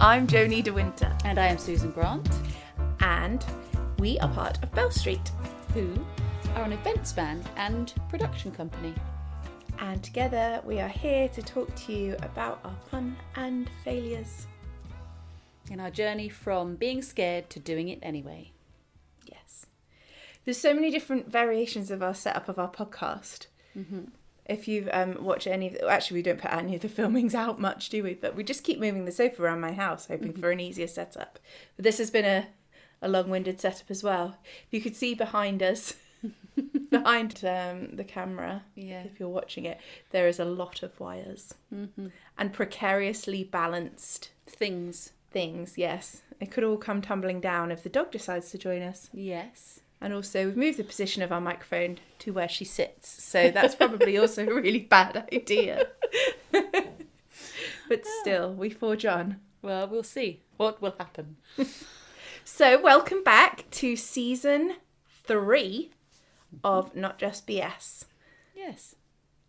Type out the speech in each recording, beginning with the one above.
I'm Joni De Winter. And I am Susan Grant. And we are part of Bell Street, who are an events band and production company. And together we are here to talk to you about our fun and failures. In our journey from being scared to doing it anyway. Yes. There's so many different variations of our setup of our podcast. Mm-hmm. If you've watched any of actually we don't put any of the filmings out much, do we? But we just keep moving the sofa around my house, hoping for an easier setup. But this has been a long-winded setup as well. If you could see behind us, behind the camera, if you're watching it, there is a lot of wires and precariously balanced things. Yes. It could all come tumbling down if the dog decides to join us. Yes. And also, we've moved the position of our microphone to where she sits. So that's probably also a really bad idea. But still, we forge on. Well, we'll see what will happen. So, welcome back to season 3 of Not Just B.S. Yes.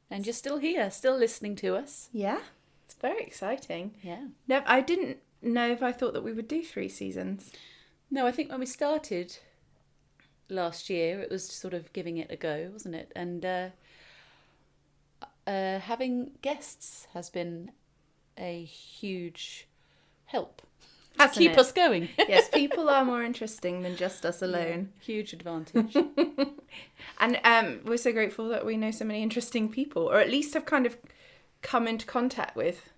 And you're still here, still listening to us. Yeah. It's very exciting. Yeah. No, I didn't know if I thought that we would do 3 seasons. No, I think when we started last year, it was sort of giving it a go, wasn't it? And having guests has been a huge help to keep us going. Yes, people are more interesting than just us alone. Yeah, huge advantage. And we're so grateful that we know so many interesting people, or at least have kind of come into contact with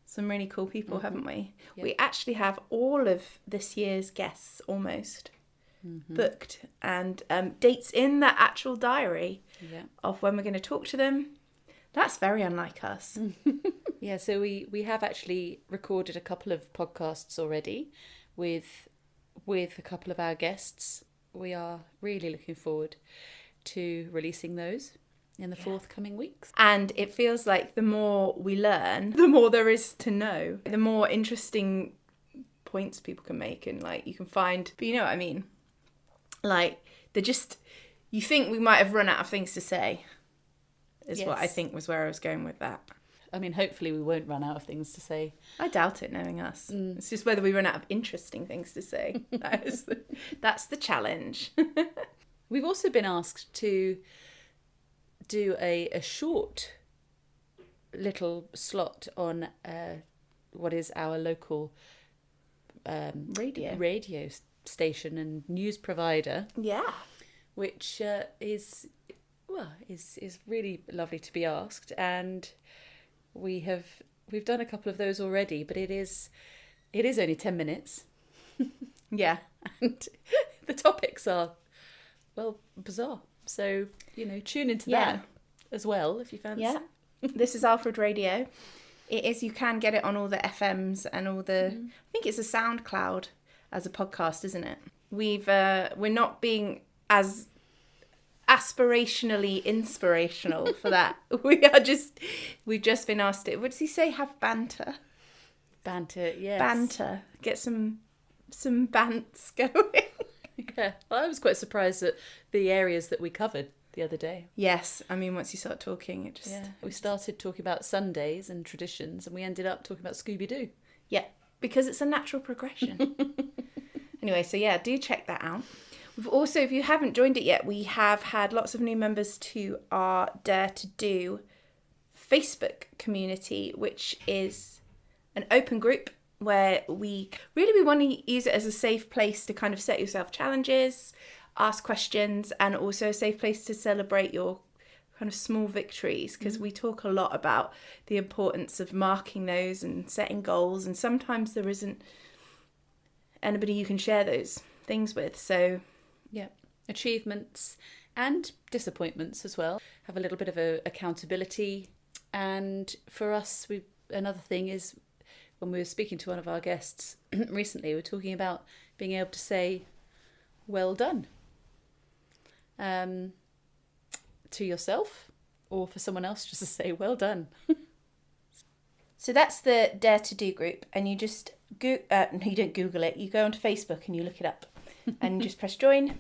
some really cool people, haven't we? Yep. We actually have all of this year's guests almost booked, and dates in that actual diary of when we're going to talk to them. That's very unlike us. Yeah, so we have actually recorded a couple of podcasts already with a couple of our guests. We are really looking forward to releasing those in the forthcoming weeks. And it feels like the more we learn, the more there is to know, the more interesting points people can make, and like you can find, but you know what I mean? Like, you think we might have run out of things to say, is what I think was where I was going with that. I mean, hopefully we won't run out of things to say. I doubt it, knowing us. It's just whether we run out of interesting things to say. That's the challenge. We've also been asked to do a short little slot on what is our local radio station and news provider. Yeah. Which is really lovely to be asked, and we've done a couple of those already, but it is only 10 minutes. Yeah. And the topics are, well, bizarre. So, tune into that as well if you fancy. Yeah. This is Alfred Radio. You can get it on all the FMs and all the, I think it's a SoundCloud as a podcast, isn't it? We're not being as aspirationally inspirational for that. We've just been asked to, what does he say? Have banter. Banter, yes. Banter. Get some bants going. Yeah. Well, I was quite surprised at the areas that we covered the other day. Yes. I mean, once you start talking, it just... Yeah. We started talking about Sundays and traditions, and we ended up talking about Scooby-Doo. Yeah. Because it's a natural progression. Anyway, so yeah, do check that out. We've also, if you haven't joined it yet, we have had lots of new members to our Dare to Do Facebook community, which is an open group where we want to use it as a safe place to kind of set yourself challenges, ask questions, and also a safe place to celebrate your kind of small victories, because we talk a lot about the importance of marking those and setting goals, and sometimes there isn't anybody you can share those things with. So yeah, achievements and disappointments as well. Have a little bit of accountability. And for us, another thing is, when we were speaking to one of our guests recently, we were talking about being able to say, well done, to yourself, or for someone else just to say, well done. So that's the Dare to Do group, and you just you don't Google it, you go onto Facebook and you look it up, and you just press join,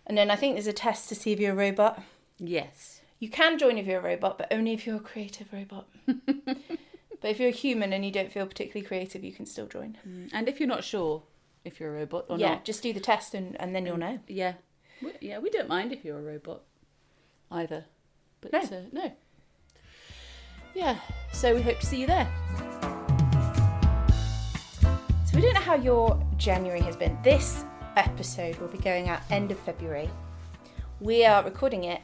and then I think there's a test to see if you're a robot. Yes. You can join if you're a robot, but only if you're a creative robot. But if you're a human and you don't feel particularly creative, you can still join. And if you're not sure if you're a robot or Yeah, not, just do the test and then you'll know. Yeah. We don't mind if you're a robot either. But no. Yeah, so we hope to see you there. So we don't know how your January has been. This episode will be going out end of February. We are recording it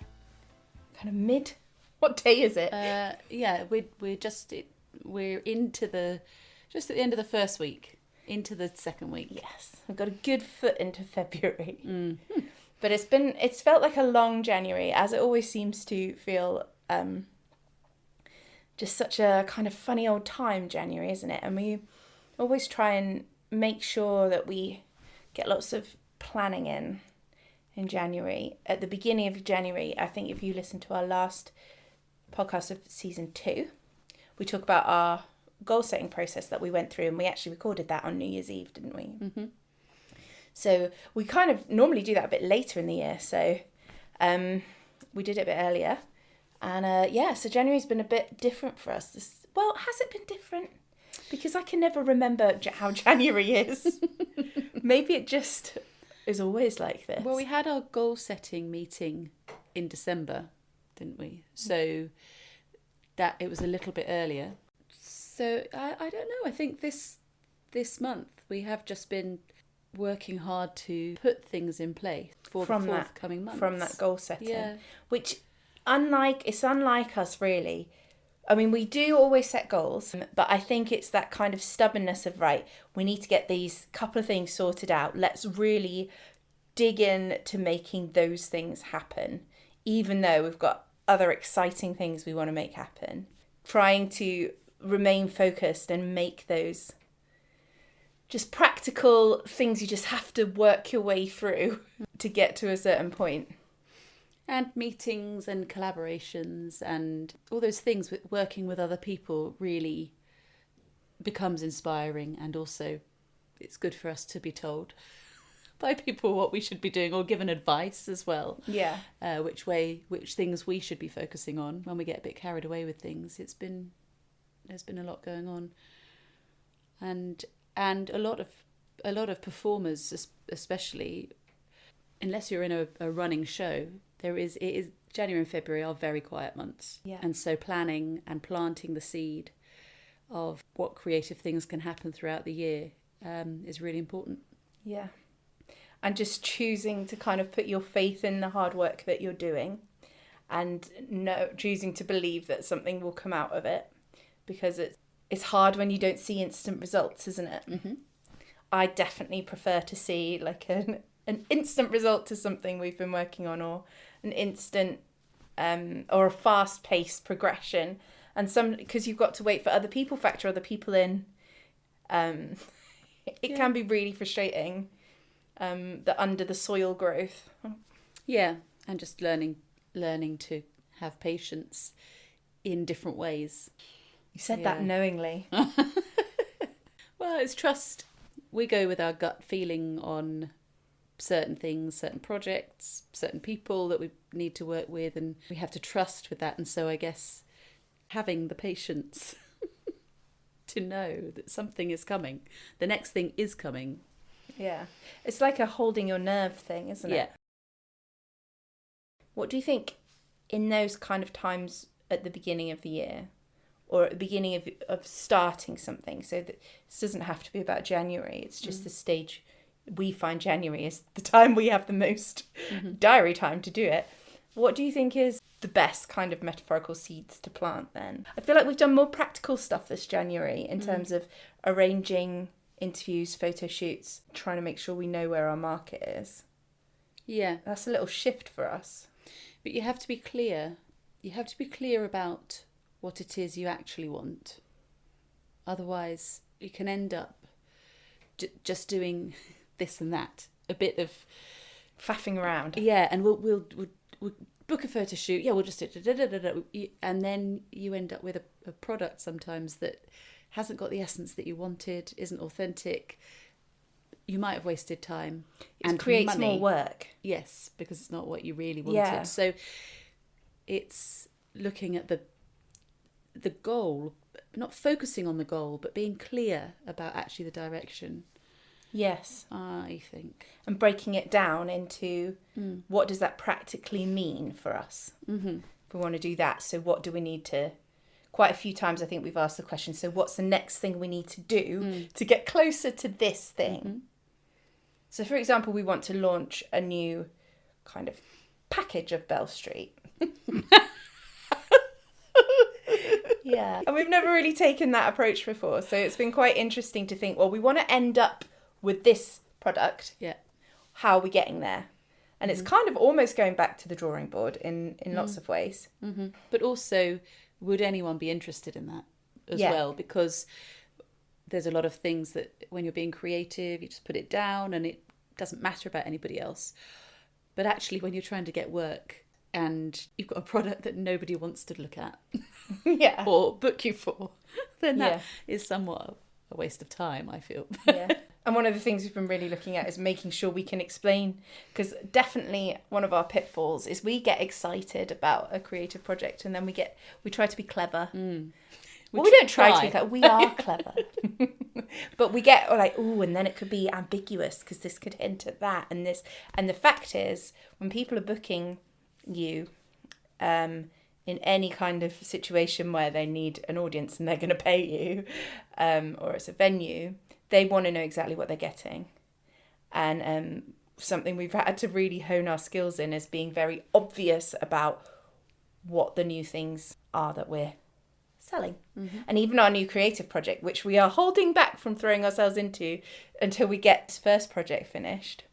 kind of mid. What day is it? We're into just at the end of the first week, into the second week. Yes, we've got a good foot into February. But it's felt like a long January, as it always seems to feel. Just such a kind of funny old time, January, isn't it? And we always try and make sure that we get lots of planning in January. At the beginning of January, I think if you listen to our last podcast of season 2, we talk about our goal setting process that we went through, and we actually recorded that on New Year's Eve, didn't we? Mm-hmm. So we kind of normally do that a bit later in the year. So we did it a bit earlier. And so January's been a bit different for us. Has it been different? Because I can never remember how January is. Maybe it just is always like this. Well, we had our goal setting meeting in December, didn't we? So that it was a little bit earlier. So I don't know. I think this month we have just been working hard to put things in place for the forthcoming months. From that goal setting. Which... It's unlike us, really. I mean, we do always set goals, but I think it's that kind of stubbornness of, right, we need to get these couple of things sorted out. Let's really dig in to making those things happen, even though we've got other exciting things we want to make happen. Trying to remain focused and make those just practical things you just have to work your way through to get to a certain point. And meetings and collaborations and all those things with working with other people really becomes inspiring, and also it's good for us to be told by people what we should be doing or given advice as well. Yeah. Which things we should be focusing on when we get a bit carried away with things. There's been a lot going on. And a lot of performers, especially, unless you're in a running show, January and February are very quiet months. Yeah. And so planning and planting the seed of what creative things can happen throughout the year is really important. Yeah. And just choosing to kind of put your faith in the hard work that you're doing, and choosing to believe that something will come out of it, because it's hard when you don't see instant results, isn't it? Mm-hmm. I definitely prefer to see like an instant result to something we've been working on, or an instant or a fast-paced progression, and because you've got to wait for other people, factor other people in. It can be really frustrating, the under the soil growth. Yeah, and just learning to have patience in different ways. You said that knowingly. Well, it's trust. We go with our gut feeling on certain things, certain projects, certain people that we need to work with, and we have to trust with that. And so I guess having the patience to know that something is coming, the next thing is coming. Yeah. It's like a holding your nerve thing, isn't it? Yeah. What do you think in those kind of times at the beginning of the year, or at the beginning of starting something? So that this doesn't have to be about January. It's just the stage we find January is the time we have the most diary time to do it. What do you think is the best kind of metaphorical seeds to plant then? I feel like we've done more practical stuff this January in terms of arranging interviews, photo shoots, trying to make sure we know where our market is. Yeah. That's a little shift for us. But you have to be clear. You have to be clear about what it is you actually want. Otherwise, you can end up just doing this and that, a bit of faffing around. Yeah, and we'll book a photo shoot. Yeah, we'll just do and then you end up with a product sometimes that hasn't got the essence that you wanted, isn't authentic. You might have wasted time and creates money. More work. Yes, because it's not what you really wanted. Yeah. So it's looking at the goal, not focusing on the goal, but being clear about actually the direction. Yes. I think. And breaking it down into what does that practically mean for us? Mm-hmm. If we want to do that, so what do we need to... Quite a few times I think we've asked the question, so what's the next thing we need to do to get closer to this thing? Mm-hmm. So for example, we want to launch a new kind of package of Bell Street. Yeah. And we've never really taken that approach before. So it's been quite interesting to think, well, we want to end up with this product. Yeah. How are we getting there? And it's kind of almost going back to the drawing board in lots of ways. Mm-hmm. But also, would anyone be interested in that as well? Because there's a lot of things that when you're being creative, you just put it down and it doesn't matter about anybody else. But actually, when you're trying to get work and you've got a product that nobody wants to look at or book you for, then that is somewhat a waste of time, I feel. Yeah. And one of the things we've been really looking at is making sure we can explain, because definitely one of our pitfalls is we get excited about a creative project and then we try to be clever. Well, we don't try to be clever, we are clever. But we get like, ooh, and then it could be ambiguous because this could hint at that and this. And the fact is, when people are booking you in any kind of situation where they need an audience and they're going to pay you, or it's a venue, they want to know exactly what they're getting. And something we've had to really hone our skills in is being very obvious about what the new things are that we're selling. Mm-hmm. And even our new creative project, which we are holding back from throwing ourselves into until we get this first project finished,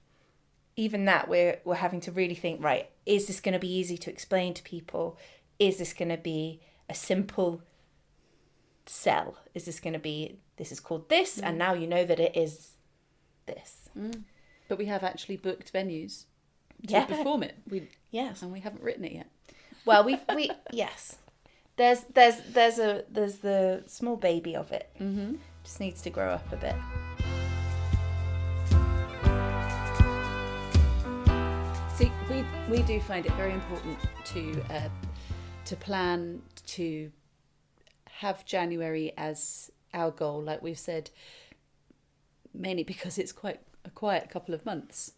even that we're having to really think, right, is this going to be easy to explain to people? Is this going to be a simple sell? Is this going to be, this is called this, and now you know that it is this? But we have actually booked venues to perform it. Yes, and we haven't written it yet. Well, we yes. There's the small baby of it. Mm-hmm. Just needs to grow up a bit. See, we do find it very important to plan, to have January as our goal, like we've said, mainly because it's quite a quiet couple of months,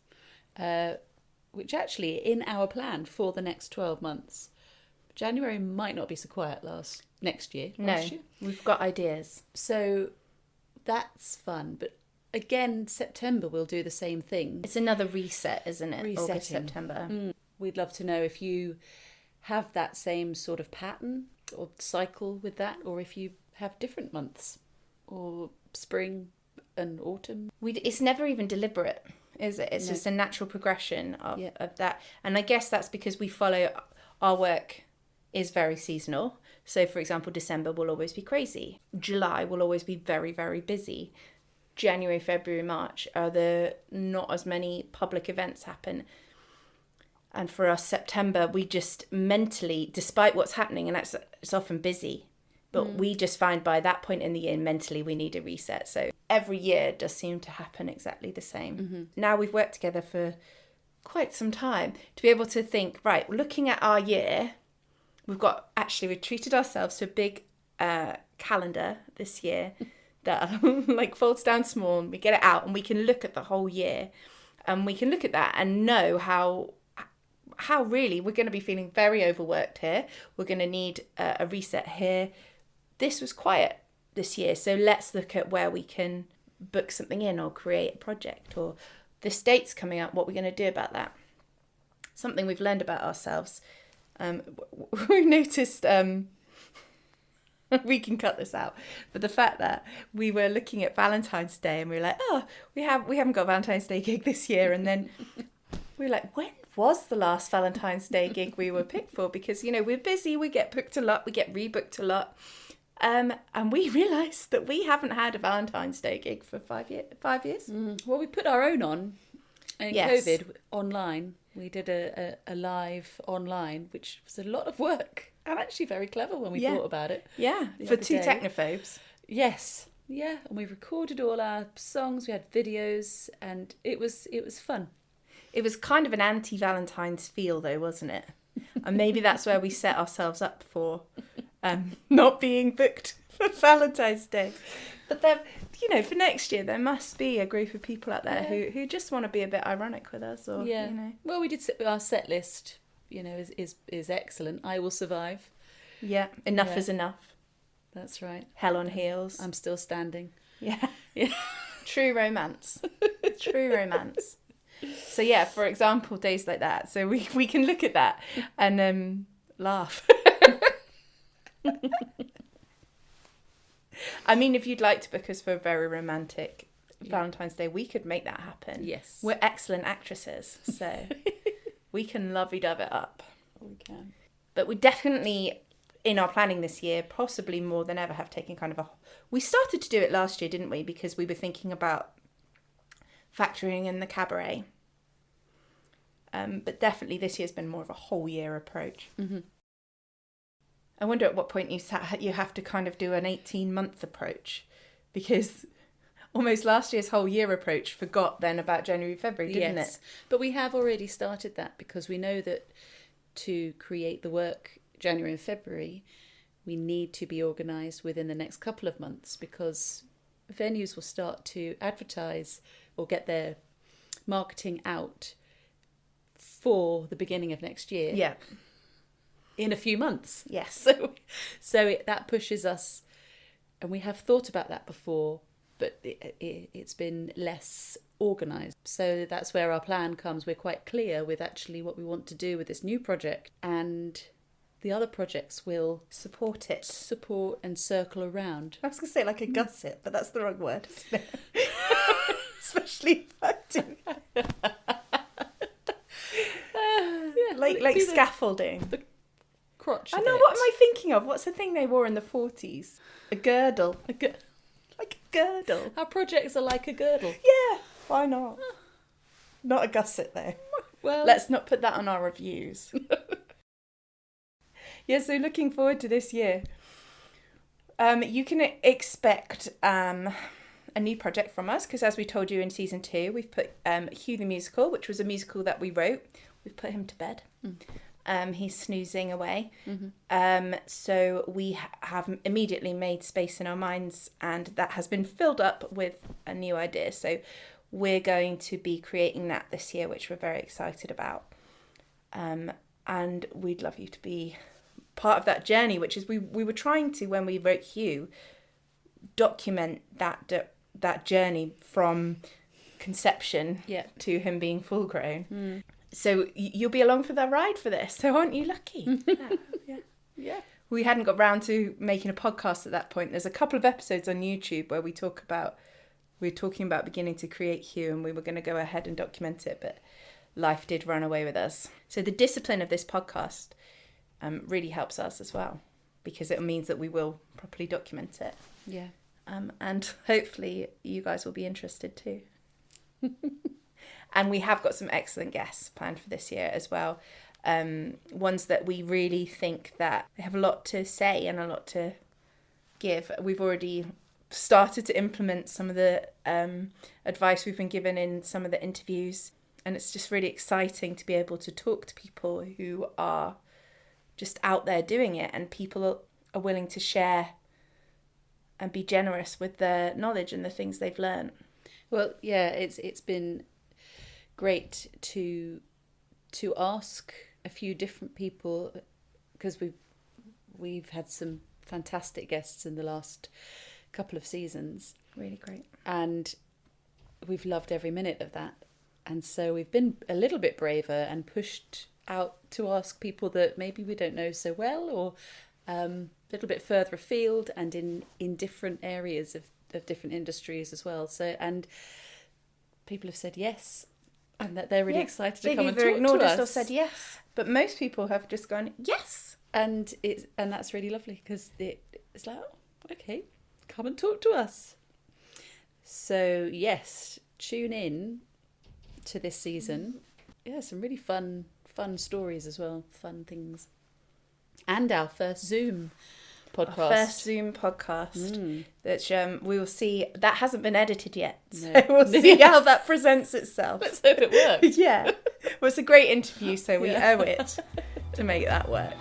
which actually in our plan for the next 12 months, January might not be so quiet next year. We've got ideas. So that's fun. But again, September we'll do the same thing. It's another reset, isn't it? Resetting. August, September. We'd love to know if you have that same sort of pattern or cycle with that, or if you have different months, or spring and autumn. It's never even deliberate, is it? It's just a natural progression of that. And I guess that's because we follow, our work is very seasonal. So for example, December will always be crazy. July will always be very, very busy. January, February, March are the not as many public events happen. And for us, September, we just mentally, despite what's happening, and it's often busy, but we just find by that point in the year, mentally, we need a reset. So every year does seem to happen exactly the same. Mm-hmm. Now we've worked together for quite some time to be able to think, right, looking at our year, we've treated ourselves to a big calendar this year that like folds down small, and we get it out and we can look at the whole year, and we can look at that and know how really we're going to be feeling very overworked here. We're going to need a reset here. This was quiet this year, so let's look at where we can book something in or create a project, or this date's coming up, what we're going to do about that. Something we've learned about ourselves. We noticed, we can cut this out, but the fact that we were looking at Valentine's Day and we were like, oh, we haven't got a Valentine's Day gig this year, and then we were like, when was the last Valentine's Day gig we were picked for? Because, we're busy, we get booked a lot, we get rebooked a lot. And we realised that we haven't had a Valentine's Day gig for 5 years. Well, we put our own on in COVID online. We did a live online, which was a lot of work and actually very clever when we thought about it. Yeah, for two technophobes. Yes, yeah, and we recorded all our songs. We had videos, and it was fun. It was kind of an anti-Valentine's feel, though, wasn't it? And maybe that's where we set ourselves up for not being booked for Valentine's Day. But then, for next year, there must be a group of people out there who just want to be a bit ironic with us, or Well, we did our set list. Is excellent. I Will Survive. Yeah, enough is enough. That's right. Hell on Heels. I'm Still Standing. Yeah. True romance. True romance. So yeah, for example, days like that. So we can look at that and laugh. I mean, if you'd like to book us for a very romantic Valentine's Day, we could make that happen. Yes. We're excellent actresses, so we can lovey-dove it up. We can. But we definitely, in our planning this year, possibly more than ever, have taken kind of we started to do it last year, didn't we? Because we were thinking about factoring in the cabaret. But definitely this year's been more of a whole year approach. Mm-hmm. I wonder at what point you have to kind of do an 18-month approach, because almost last year's whole year approach forgot then about January, February, didn't it? But we have already started that, because we know that to create the work January and February, we need to be organised within the next couple of months, because venues will start to advertise or get their marketing out for the beginning of next year. Yeah. In a few months. Yes. So that pushes us, and we have thought about that before, but it's been less organised. So that's where our plan comes. We're quite clear with actually what we want to do with this new project, and the other projects will support and circle around. I was going to say like a gusset, but that's the wrong word, isn't it? Especially fighting. like scaffolding. The crotch. I know, what am I thinking of? What's the thing they wore in the 40s? A girdle. Like a girdle. Our projects are like a girdle. Yeah, why not? Not a gusset though. Well, let's not put that on our reviews. Yeah, so looking forward to this year. You can expect a new project from us, because as we told you in season 2, we've put Hugh the musical, which was a musical that we wrote. We've put him to bed. He's snoozing away. Mm-hmm. So we have immediately made space in our minds, and that has been filled up with a new idea. So we're going to be creating that this year, which we're very excited about. And we'd love you to be part of that journey, which is we were trying to, when we wrote Hugh, document that journey from conception to him being full grown. So you'll be along for the ride for this. So aren't you lucky? Yeah. We hadn't got round to making a podcast at that point. There's a couple of episodes on YouTube where we're talking about beginning to create Hugh, and we were going to go ahead and document it, but life did run away with us. So the discipline of this podcast really helps us as well, because it means that we will properly document it. Yeah. And hopefully you guys will be interested too. And we have got some excellent guests planned for this year as well. Ones that we really think that they have a lot to say and a lot to give. We've already started to implement some of the advice we've been given in some of the interviews. And it's just really exciting to be able to talk to people who are just out there doing it, and people are willing to share and be generous with their knowledge and the things they've learned. Well, yeah, it's been great to ask a few different people, because we've had some fantastic guests in the last couple of seasons. Really great. And we've loved every minute of that. And so we've been a little bit braver and pushed out to ask people that maybe we don't know so well, or a little bit further afield and in different areas of different industries as well. So, and people have said yes, and that they're really excited to come and talk to us. They've either ignored us or said yes, but most people have just gone yes, and that's really lovely, because it's like, oh, okay, come and talk to us. So yes, tune in to this season. Yeah, some really fun stories as well, fun things, and our first Zoom podcast. That we will see. That hasn't been edited yet, so we'll see how that presents itself. Let's hope it works. Yeah, well, it's a great interview, so we owe it to make that work.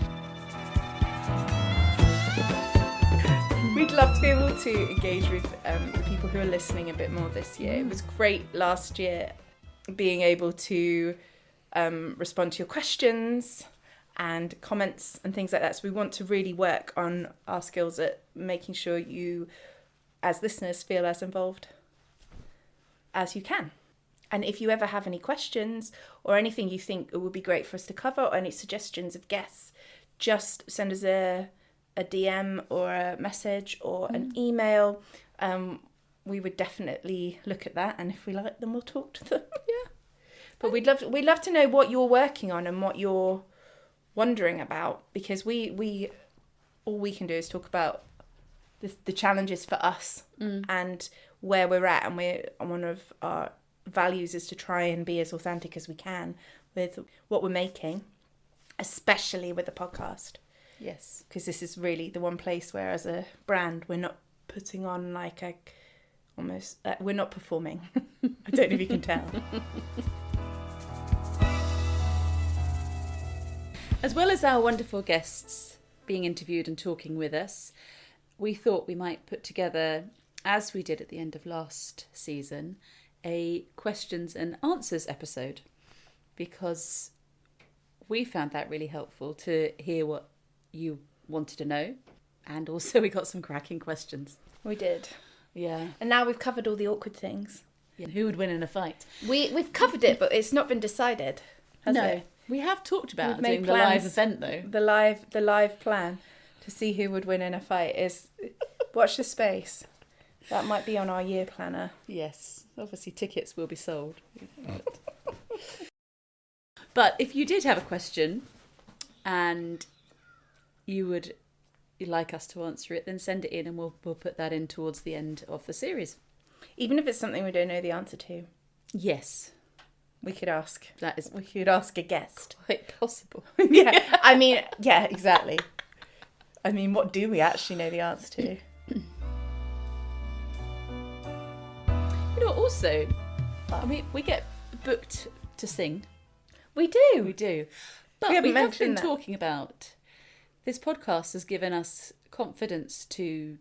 We'd love to be able to engage with the people who are listening a bit more this year. It was great last year being able to respond to your questions and comments and things like that. So we want to really work on our skills at making sure you, as listeners, feel as involved as you can. And if you ever have any questions or anything you think it would be great for us to cover, or any suggestions of guests, just send us a DM or a message or an email. We would definitely look at that, and if we like them, we'll talk to them. Yeah. But we'd love to know what you're working on and what you're wondering about, because we all we can do is talk about the challenges for us and where we're at, and one of our values is to try and be as authentic as we can with what we're making, especially with the podcast. Yes. Because this is really the one place where, as a brand, we're not putting on like we're not performing. I don't know if you can tell. As well as our wonderful guests being interviewed and talking with us, we thought we might put together, as we did at the end of last season, a questions and answers episode, because we found that really helpful to hear what you wanted to know, and also we got some cracking questions. We did. Yeah. And now we've covered all the awkward things. Yeah. Who would win in a fight? We've covered it, but it's not been decided, has it? We have talked about We've made doing the live plans. event though. The live plan to see who would win in a fight is watch the space. That might be on our year planner. Yes. Obviously tickets will be sold. But if you did have a question and you'd like us to answer it, then send it in and we'll put that in towards the end of the series. Even if it's something we don't know the answer to. Yes. We could ask. We could ask a guest. Quite possible. Yeah. I mean, yeah, exactly. I mean, what do we actually know the answer to? You know, also, I mean, we get booked to sing. We do. We do. But We we haven't have mentioned been that. talking about, this podcast has given us confidence to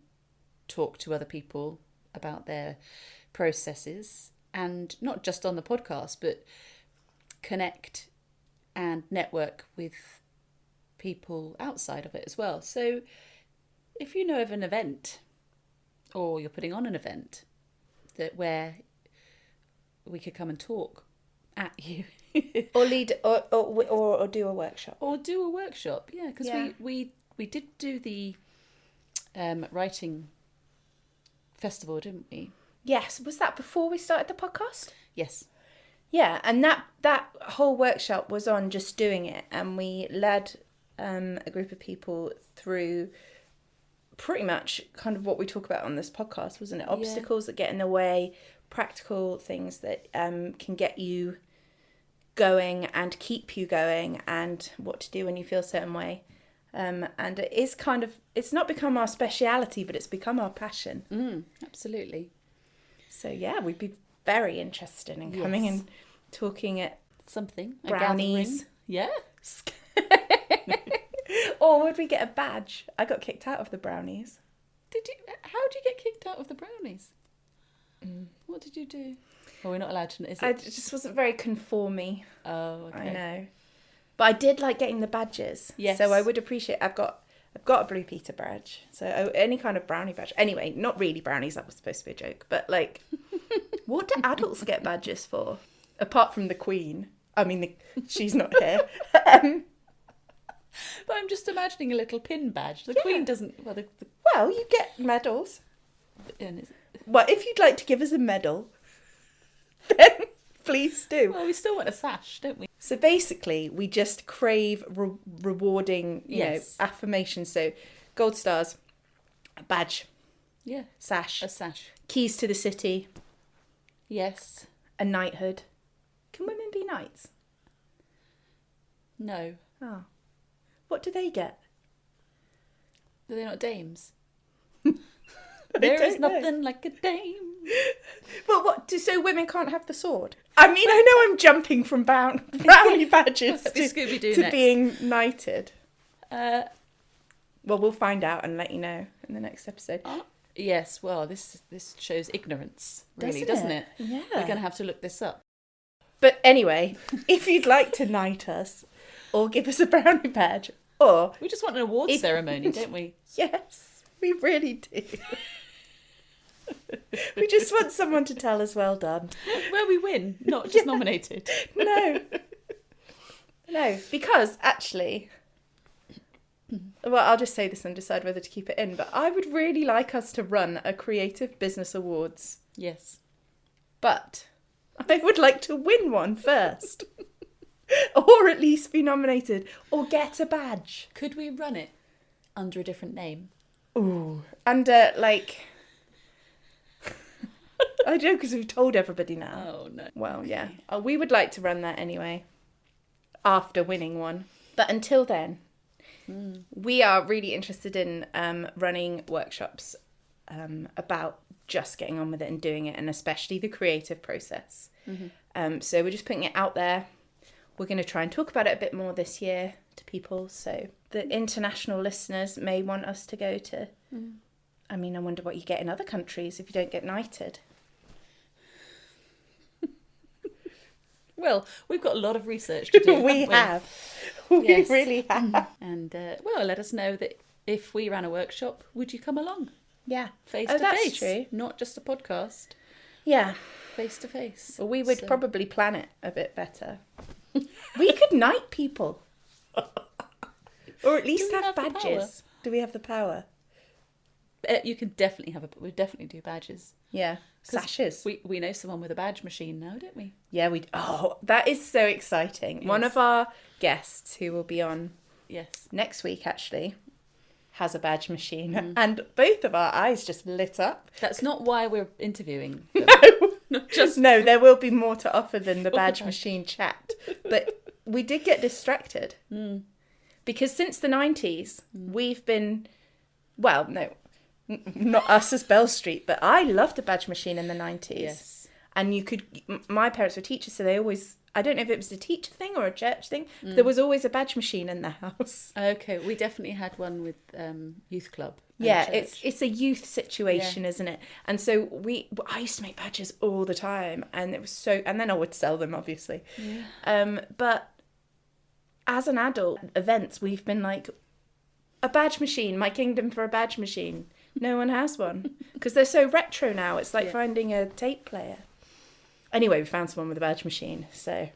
talk to other people about their processes, and not just on the podcast, but connect and network with people outside of it as well. So if you know of an event, or you're putting on an event where we could come and talk at you, Or lead, or do a workshop. or do a workshop, yeah, because Yeah. we did do the writing festival, didn't we? Yes. Was that before we started the podcast? Yes. Yeah, and that whole workshop was on just doing it, and we led a group of people through pretty much kind of what we talk about on this podcast, wasn't it? Obstacles that get in the way, practical things that can get you going and keep you going, and what to do when you feel a certain way. And it is kind of, it's not become our speciality, but it's become our passion. Absolutely. So yeah, we'd be very interested in coming Yes. and talking at Something. A brownies. gathering. Yeah. Or would we get a badge? I got kicked out of the brownies. How did you get kicked out of the brownies? What did you do? Well, we're not allowed to know. I just wasn't very conformy. Oh, okay. I know. But I did like getting the badges. Yes. So I would appreciate. I've got a Blue Peter badge. So any kind of brownie badge. Anyway, not really brownies. That was supposed to be a joke. But like, what do adults get badges for? Apart from the Queen. I mean, she's not here. But I'm just imagining a little pin badge. The Yeah. Queen doesn't. Well, Well, you get medals. well, Well, if you'd like to give us a medal, then please do. we still want a sash, don't we? So basically, we just crave rewarding, Yes. affirmation. So gold stars, a badge, Yeah. sash, A sash. keys to the city, Yes. a knighthood. Can women be knights? No. Oh. What do they get? Are they not dames? I There is don't know. nothing like a dame. But so women can't have the sword? I mean, I know I'm jumping from brownie badges That'd be Scooby-Doo to next. being knighted. Well, we'll find out and let you know in the next episode. Yes, well, this shows ignorance, really, doesn't it? Yeah. We're going to have to look this up. But anyway, if you'd like to knight us or give us a brownie badge, or... We just want an awards ceremony, don't we? Yes, we really do. We just want someone to tell us well done. Where we win, not just nominated. No, because actually... Well, I'll just say this and decide whether to keep it in, but I would really like us to run a Creative Business Awards. Yes. But I would like to win one first. Or at least be nominated. Or get a badge. Could we run it under a different name? Ooh. And, I don't know, because we've told everybody now. Oh, no. Well, Okay. yeah. We would like to run that anyway. After winning one. But until then... We are really interested in running workshops about just getting on with it and doing it, and especially the creative process. So we're just putting it out there. We're going to try and talk about it a bit more this year to people. So the international listeners may want us to go to... I mean, I wonder what you get in other countries if you don't get knighted. Well, we've got a lot of research to do. We have. We Yes. really have. And, well, let us know that if we ran a workshop, would you come along? Yeah. Face Oh, to that's face. true. Not just a podcast. Yeah. Face to face. Well, we would So- probably plan it a bit better. We could knight people. Or at least Do we have have the power? badges. Do we have the power? You can definitely we'd definitely do badges. Yeah. 'Cause Sashes. We know someone with a badge machine now, don't we? Yeah, we... Oh, that is so exciting. One Yes. of our guests who will be on Yes. next week, actually, has a badge machine. And both of our eyes just lit up. That's not why we're interviewing them. No. Just No, there will be more to offer than the badge Okay. machine chat. But we did get distracted. Because since the 90s, we've been... Well, no, not us as Bell Street, but I loved a badge machine in the 90s. Yes. And you could... My parents were teachers, so they always... I don't know if it was a teacher thing or a church thing, but there was always a badge machine in the house. Okay, we definitely had one with youth club. and Yeah, church. it's a youth situation, isn't it? And so I used to make badges all the time, and it was so, and then I would sell them, obviously. Yeah. But as an adult, events, we've been like, a badge machine, my kingdom for a badge machine. No one has one because they're so retro now. It's like finding a tape player. Anyway, we found someone with a badge machine, so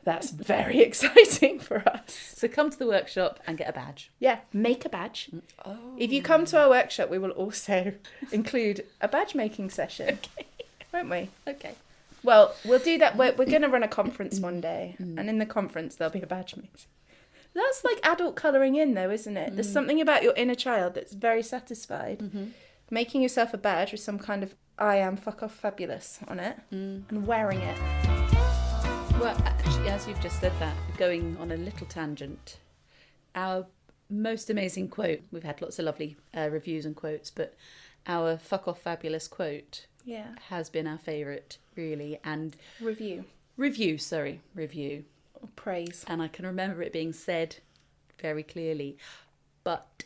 that's very exciting for us. So come to the workshop and get a badge. Yeah, make a badge. Oh. If you come to our workshop, we will also include a badge making session, won't we? Okay. Well, we'll do that. We're going to run a conference one day, and in the conference there'll be a badge meeting. That's like adult colouring in, though, isn't it? There's something about your inner child that's very satisfied. Making yourself a badge with some kind of "I am fuck off fabulous" on it, and wearing it. Well, actually, as you've just said that, going on a little tangent, our most amazing quote, we've had lots of lovely reviews and quotes, but our fuck off fabulous quote Yeah. has been our favourite, really. And Review. review. Or praise. And I can remember it being said very clearly. But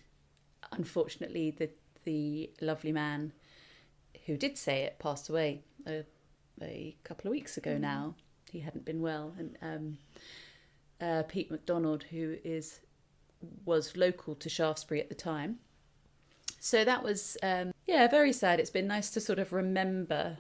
unfortunately, the lovely man who did say it passed away a couple of weeks ago now. He hadn't been well. And Pete MacDonald, who was local to Shaftesbury at the time. So that was, very sad. It's been nice to sort of remember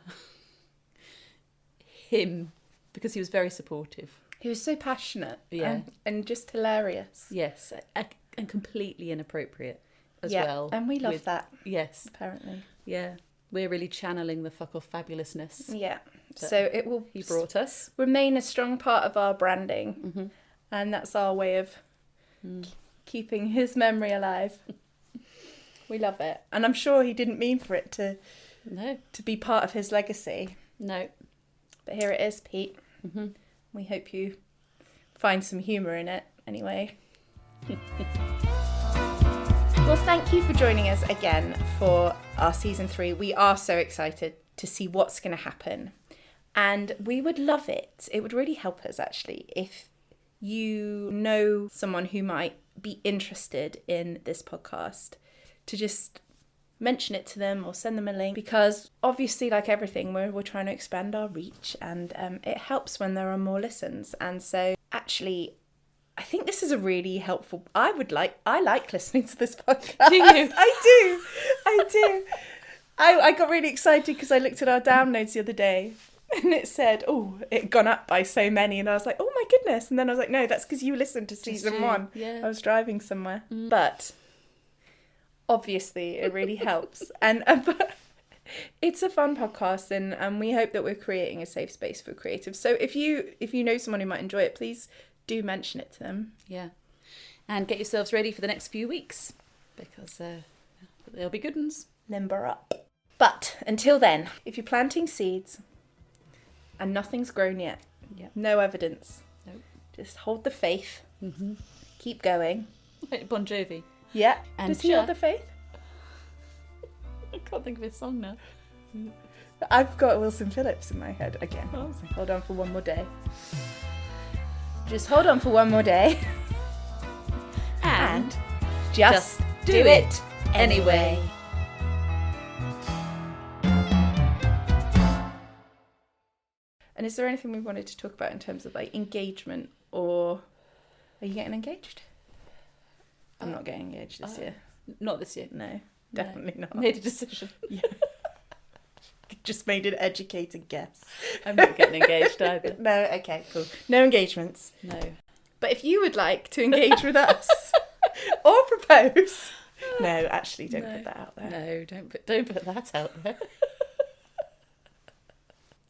him because he was very supportive. He was so passionate. Yeah. And just hilarious. Yes, and completely inappropriate as Yeah, well. and we love that, Yes, apparently. yeah. We're really channeling the fuck off fabulousness Yeah. that So it will he brought us. remain a strong part of our branding. And that's our way of keeping his memory alive. We love it. And I'm sure he didn't mean for it to be part of his legacy. No. But here it is, Pete. We hope you find some humour in it anyway. Well, thank you for joining us again for our season 3. We are so excited to see what's going to happen. And we would love it. It would really help us, actually, if you know someone who might be interested in this podcast, to just mention it to them or send them a link, because obviously, like everything, we're trying to expand our reach, and it helps when there are more listens. And so actually, I think this is a really helpful, I like listening to this podcast. Do you? I do. I got really excited because I looked at our downloads the other day and it said, oh, it had gone up by so many. And I was like, oh my goodness. And then I was like, no, that's because you listened to season 1. Yeah. I was driving somewhere. But obviously it really helps. And but it's a fun podcast, and we hope that we're creating a safe space for creatives. So if you know someone who might enjoy it, please do mention it to them. Yeah. And get yourselves ready for the next few weeks, because there'll be good ones. Limber up. But until then, if you're planting seeds and nothing's grown yet, no evidence, Nope. just hold the faith, keep going. Like Bon Jovi. Yeah. And Does he hold the faith? I can't think of his song now. I've got Wilson Phillips in my head again. Oh. So hold on for one more day. Just hold on for one more day. And just do it anyway. And is there anything we wanted to talk about in terms of like engagement, or are you getting engaged? I'm not getting engaged this year. Not this year. No, definitely not. Made a decision. Yeah. Just made an educated guess. I'm not getting engaged either. No, okay, cool. No engagements. No. But if you would like to engage with us or propose, no, actually, don't put that out there. No, don't put that out there.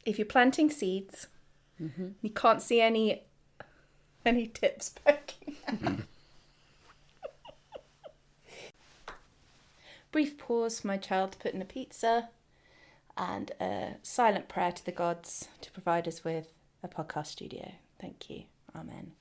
If you're planting seeds, you can't see any tips poking out. Brief pause for my child to put in a pizza, and a silent prayer to the gods to provide us with a podcast studio. Thank you. Amen.